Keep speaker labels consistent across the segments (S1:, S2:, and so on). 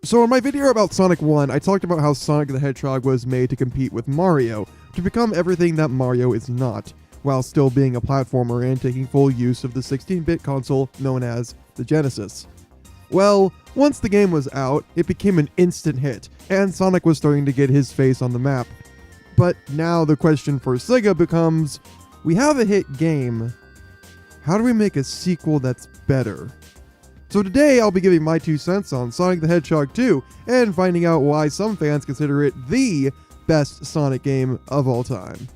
S1: So in my video about Sonic 1, I talked about how Sonic the Hedgehog was made to compete with Mario, to become everything that Mario is not, while still being a platformer and taking full use of the 16-bit console known as the Genesis. Well, once the game was out, it became an instant hit, and Sonic was starting to get his face on the map. But now the question for Sega becomes, we have a hit game, how do we make a sequel that's better? So today I'll be giving my 2 cents on Sonic the Hedgehog 2 and finding out why some fans consider it the best Sonic game of all time.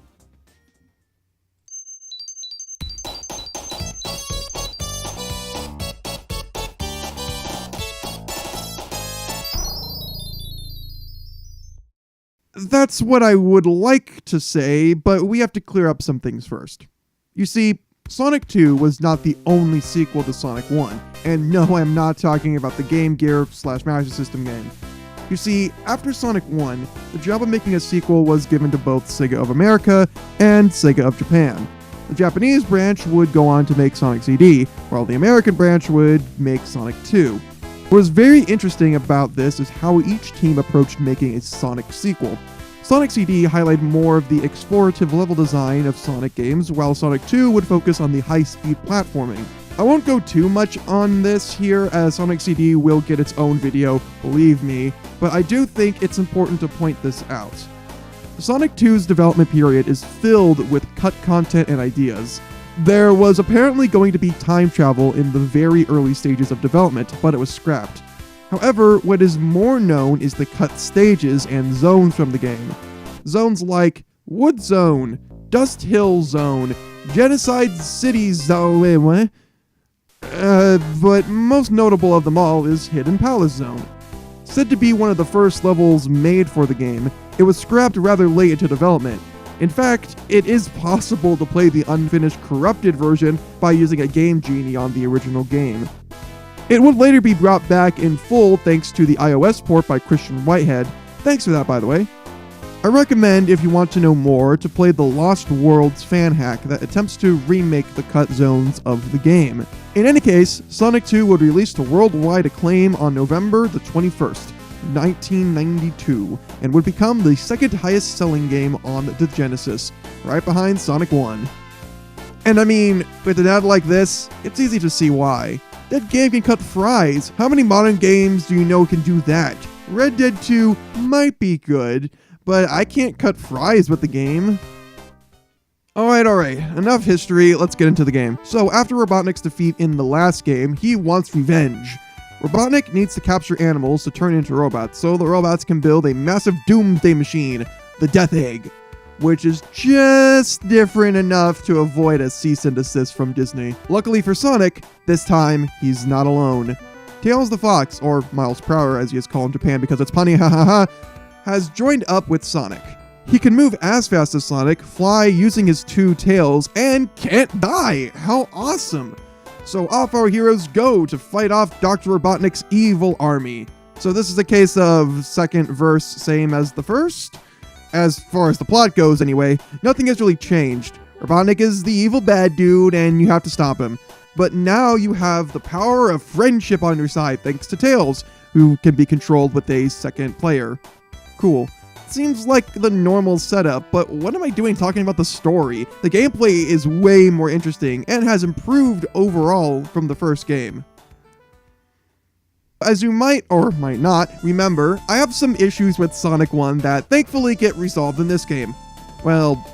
S1: That's what I would like to say, but we have to clear up some things first. You see, Sonic 2 was not the only sequel to Sonic 1, and no, I'm not talking about the Game Gear / Master System game. You see, after Sonic 1, the job of making a sequel was given to both Sega of America and Sega of Japan. The Japanese branch would go on to make Sonic CD, while the American branch would make Sonic 2. What was very interesting about this is how each team approached making a Sonic sequel. Sonic CD highlighted more of the explorative level design of Sonic games, while Sonic 2 would focus on the high-speed platforming. I won't go too much on this here, as Sonic CD will get its own video, believe me, but I do think it's important to point this out. Sonic 2's development period is filled with cut content and ideas. There was apparently going to be time travel in the very early stages of development, but it was scrapped. However, what is more known is the cut stages and zones from the game. Zones like Wood Zone, Dust Hill Zone, Genocide City Zone, but most notable of them all is Hidden Palace Zone. Said to be one of the first levels made for the game, it was scrapped rather late into development. In fact, it is possible to play the unfinished corrupted version by using a Game Genie on the original game. It would later be brought back in full thanks to the iOS port by Christian Whitehead. Thanks for that, by the way. I recommend, if you want to know more, to play the Lost Worlds fan hack that attempts to remake the cut zones of the game. In any case, Sonic 2 would release to worldwide acclaim on November the 21st, 1992, and would become the second highest selling game on the Genesis, right behind Sonic 1. And I mean, with an ad like this, it's easy to see why. That game can cut fries. How many modern games do you know can do that? Red Dead 2 might be good, but I can't cut fries with the game. Alright, enough history, let's get into the game. So after Robotnik's defeat in the last game, he wants revenge. Robotnik needs to capture animals to turn into robots, so the robots can build a massive doomsday machine, the Death Egg, which is just different enough to avoid a cease and desist from Disney. Luckily for Sonic, this time, he's not alone. Tails the Fox, or Miles Prower as he is called in Japan because it's punny, has joined up with Sonic. He can move as fast as Sonic, fly using his 2 tails, and can't die! How awesome! So off our heroes go to fight off Dr. Robotnik's evil army. So this is a case of second verse same as the first? As far as the plot goes anyway, nothing has really changed. Robotnik is the evil bad dude and you have to stop him. But now you have the power of friendship on your side thanks to Tails, who can be controlled with a second player. Cool. Seems like the normal setup, but what am I doing talking about the story? The gameplay is way more interesting and has improved overall from the first game. As you might or might not remember, I have some issues with Sonic 1 that thankfully get resolved in this game. Well,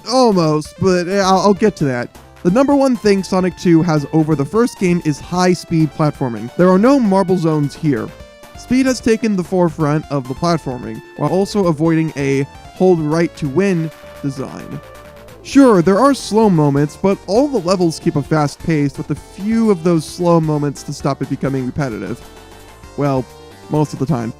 S1: almost, but I'll get to that. The number one thing Sonic 2 has over the first game is high-speed platforming. There are no marble zones here. Speed has taken the forefront of the platforming, while also avoiding a hold right to win design. Sure, there are slow moments, but all the levels keep a fast pace with a few of those slow moments to stop it becoming repetitive. Well, most of the time.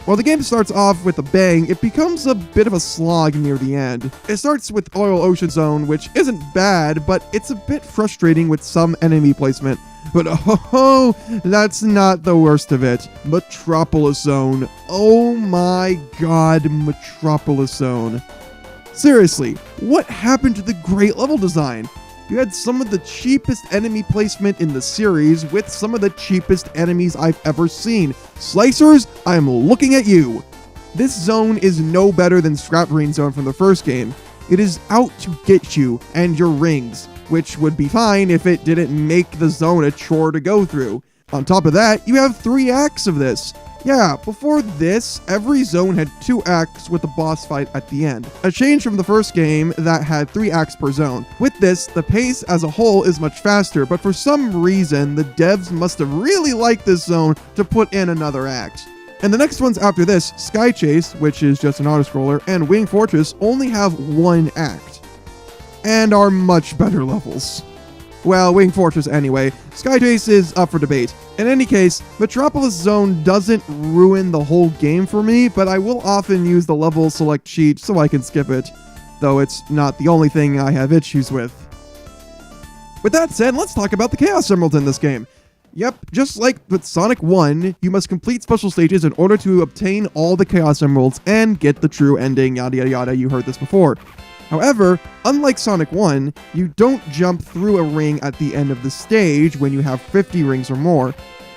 S1: While the game starts off with a bang, it becomes a bit of a slog near the end. It starts with Oil Ocean Zone, which isn't bad, but it's a bit frustrating with some enemy placement. But oh, that's not the worst of it. Metropolis Zone. Oh my god, Metropolis Zone. Seriously, what happened to the great level design? You had some of the cheapest enemy placement in the series with some of the cheapest enemies I've ever seen. Slicers, I am looking at you. This zone is no better than Scrap Green Zone from the first game. It is out to get you and your rings, which would be fine if it didn't make the zone a chore to go through. On top of that, you have 3 acts of this. Yeah, before this, every zone had 2 acts with a boss fight at the end. A change from the first game that had 3 acts per zone. With this, the pace as a whole is much faster, but for some reason, the devs must have really liked this zone to put in another act. And the next ones after this, Sky Chase, which is just an auto-scroller, and Wing Fortress only have 1 act. And are much better levels. Well, Wing Fortress anyway. Sky Chase is up for debate. In any case, Metropolis Zone doesn't ruin the whole game for me, but I will often use the level select cheat so I can skip it, though it's not the only thing I have issues with. With that said, let's talk about the Chaos Emeralds in this game. Yep, just like with Sonic 1, you must complete special stages in order to obtain all the Chaos Emeralds and get the true ending, yada yada yada, you heard this before. However, unlike Sonic 1, you don't jump through a ring at the end of the stage when you have 50 rings or more.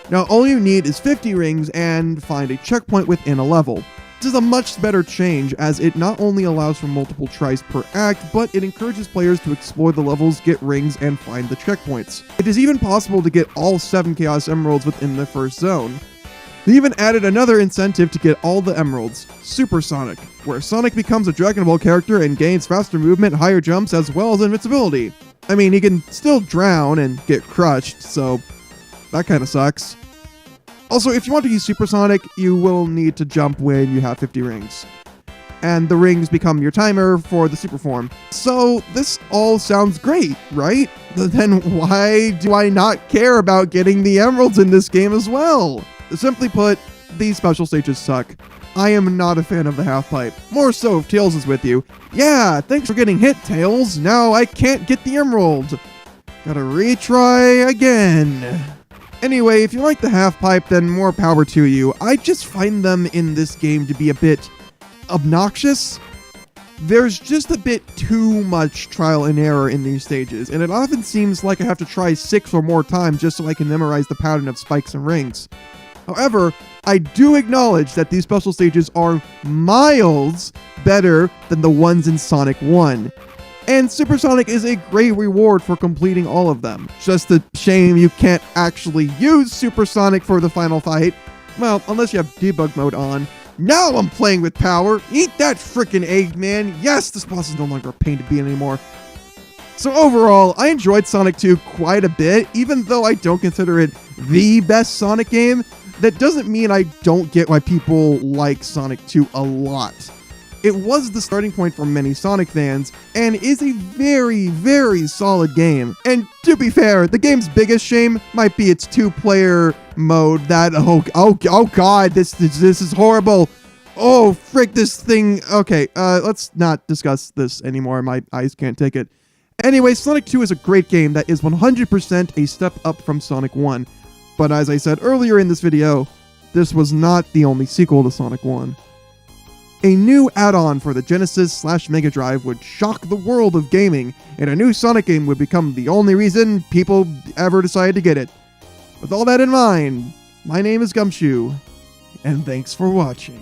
S1: Now, all you need is 50 rings and find a checkpoint within a level. This is a much better change as it not only allows for multiple tries per act, but it encourages players to explore the levels, get rings, and find the checkpoints. It is even possible to get all 7 Chaos Emeralds within the first zone. They even added another incentive to get all the emeralds, Super Sonic, where Sonic becomes a Dragon Ball character and gains faster movement, higher jumps, as well as invincibility. I mean, he can still drown and get crushed, so that kinda sucks. Also, if you want to use Super Sonic, you will need to jump when you have 50 rings. And the rings become your timer for the super form. So this all sounds great, right? Then why do I not care about getting the emeralds in this game as well? Simply put, these special stages suck. I am not a fan of the half-pipe. More so if Tails is with you. Yeah, thanks for getting hit, Tails. Now I can't get the emerald. Gotta retry again. Anyway, if you like the half-pipe, then more power to you. I just find them in this game to be a bit obnoxious. There's just a bit too much trial and error in these stages, and it often seems like I have to try 6 or more times just so I can memorize the pattern of spikes and rings. However, I do acknowledge that these special stages are miles better than the ones in Sonic 1. And Super Sonic is a great reward for completing all of them. Just a shame you can't actually use Super Sonic for the final fight. Well, unless you have debug mode on. Now I'm playing with power! Eat that frickin' egg, man! Yes, this boss is no longer a pain to beat anymore. So overall, I enjoyed Sonic 2 quite a bit, even though I don't consider it the best Sonic game. That doesn't mean I don't get why people like Sonic 2 a lot. It was the starting point for many Sonic fans, and is a very, very solid game. And to be fair, the game's biggest shame might be its 2-player mode that, oh god, this is horrible. Oh, frick, this thing. Okay, let's not discuss this anymore. My eyes can't take it. Anyway, Sonic 2 is a great game that is 100% a step up from Sonic 1. But as I said earlier in this video, this was not the only sequel to Sonic 1. A new add-on for the Genesis/Mega Drive would shock the world of gaming, and a new Sonic game would become the only reason people ever decided to get it. With all that in mind, my name is Gumshoe, and thanks for watching.